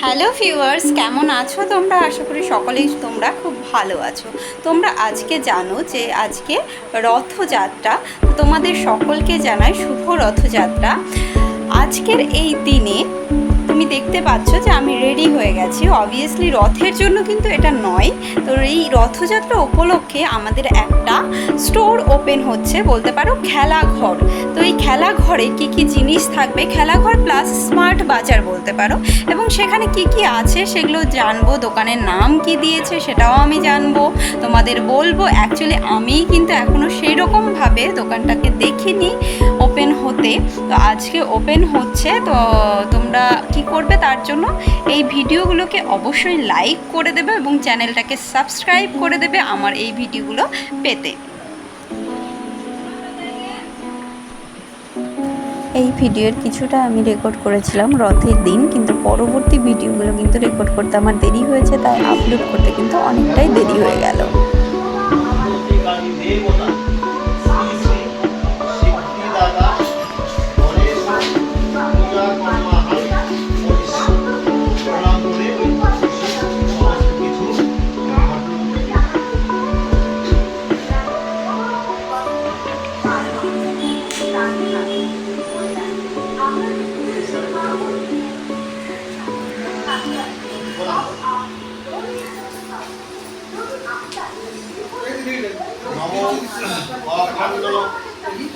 Hello viewers, কেমন আছো তোমরা? আশা করি সকলেই তোমরা খুব ভালো আছো। তোমরা আজকে জানো যে আজকে রথযাত্রা। তো তোমাদের সকলকে জানাই শুভ রথযাত্রা। আজকের এই দিনে তুমি দেখতে পাচ্ছ যে আমি রেডি হয়ে গেছি। অবভিয়াসলি রথের জন্য কিন্তু এটা নয়। তো এই রথযাত্রা উপলক্ষে আমাদের একটা স্টোর ওপেন হচ্ছে, বলতে পারো খেলাঘর। তো এই খেলাঘরে কি কি জিনিস থাকবে, খেলাঘর প্লাস স্মার্ট বাজার বলতে পারো, এবং সেখানে কি কি আছে সেগুলো জানবো। দোকানের নাম কি দিয়েছে সেটাও আমি জানবো, তোমাদের বলবো। অ্যাকচুয়ালি আমি কিন্তু এখনও সেই রকমভাবে দোকানটাকে দেখিনি ওপেন হতে। তো আজকে ওপেন হচ্ছে। তো তোমরা কি করবে তার জন্য এই ভিডিওগুলোকে অবশ্যই লাইক করে দেবে এবং চ্যানেলটাকে সাবস্ক্রাইব করে দেবে আমার এই ভিডিওগুলো পেতে। এই ভিডিওর কিছুটা আমি রেকর্ড করেছিলাম রথের দিন, কিন্তু পরবর্তী ভিডিওগুলো কিন্তু রেকর্ড করতে আমার দেরি হয়েছে, তাই আপলোড করতে কিন্তু অনেকটাই দেরি হয়ে গেল।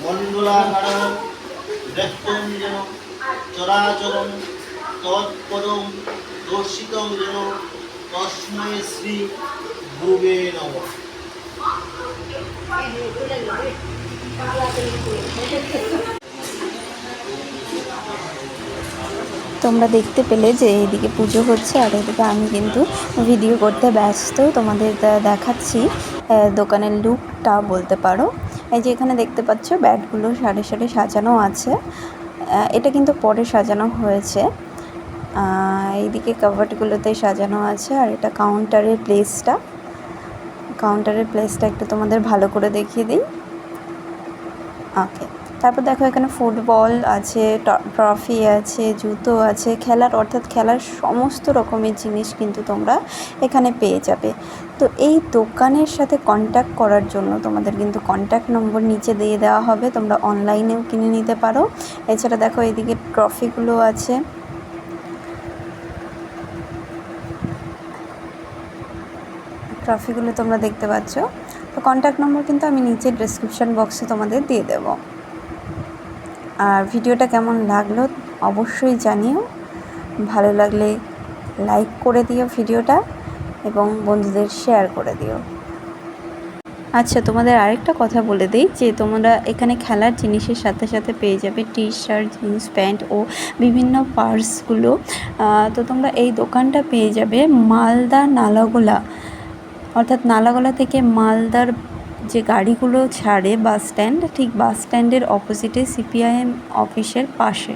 মণ্ডলাকারং ব্যক্তং যেন চরাচরং তৎপদং দর্শিতং যেন তস্मै শ্রী গুরুবে নমঃ। তোমরা দেখতে পেলে যে এইদিকে পুজো হচ্ছে আর এদিকে আমি কিন্তু ভিডিও করতে ব্যস্ত। তোমাদের দেখাচ্ছি দোকানের লুকটা বলতে পারো। এই যে এখানে দেখতে পাচ্ছ ব্যাটগুলো সারি সারি সাজানো আছে। এটা কিন্তু পরে সাজানো হয়েছে। এইদিকে কাভার্টগুলোতে সাজানো আছে। আর এটা কাউন্টারের প্লেসটা একটু তোমাদের ভালো করে দেখিয়ে দিই। ওকে, তারপর দেখো এখানে ফুটবল আছে, ট্রফি আছে, জুতো আছে, অর্থাৎ খেলার সমস্ত রকমের জিনিস কিন্তু তোমরা এখানে পেয়ে যাবে। তো এই দোকানের সাথে কন্ট্যাক্ট করার জন্য তোমাদের কিন্তু কন্ট্যাক্ট নম্বর নিচে দিয়ে দেওয়া হবে, তোমরা অনলাইনেও কিনে নিতে পারো। এছাড়া দেখো এদিকে ট্রফিগুলো আছে। ট্রফিগুলো তোমরা দেখতে পাচ্ছ। তো কন্ট্যাক্ট নম্বর কিন্তু আমি নিচে ডেসক্রিপশন বক্সে তোমাদের দিয়ে দেবো। আর ভিডিওটা কেমন লাগলো অবশ্যই জানিও। ভালো লাগলে লাইক করে দিও ভিডিওটা এবং বন্ধুদের শেয়ার করে দিও। আচ্ছা, তোমাদের আরেকটা কথা বলে দিই যে তোমরা এখানে খেলার জিনিসের সাথে সাথে পেয়ে যাবে টি শার্ট, জিন্স প্যান্ট ও বিভিন্ন পার্সগুলো। তো তোমরা এই দোকানটা পেয়ে যাবে মালদা নালাগোলা, অর্থাৎ নালাগোলা থেকে মালদার যে গাড়িগুলো ছাড়ে বাস স্ট্যান্ড, ঠিক বাস স্ট্যান্ডের অপোজিটে সিপিআইএম অফিসের পাশে।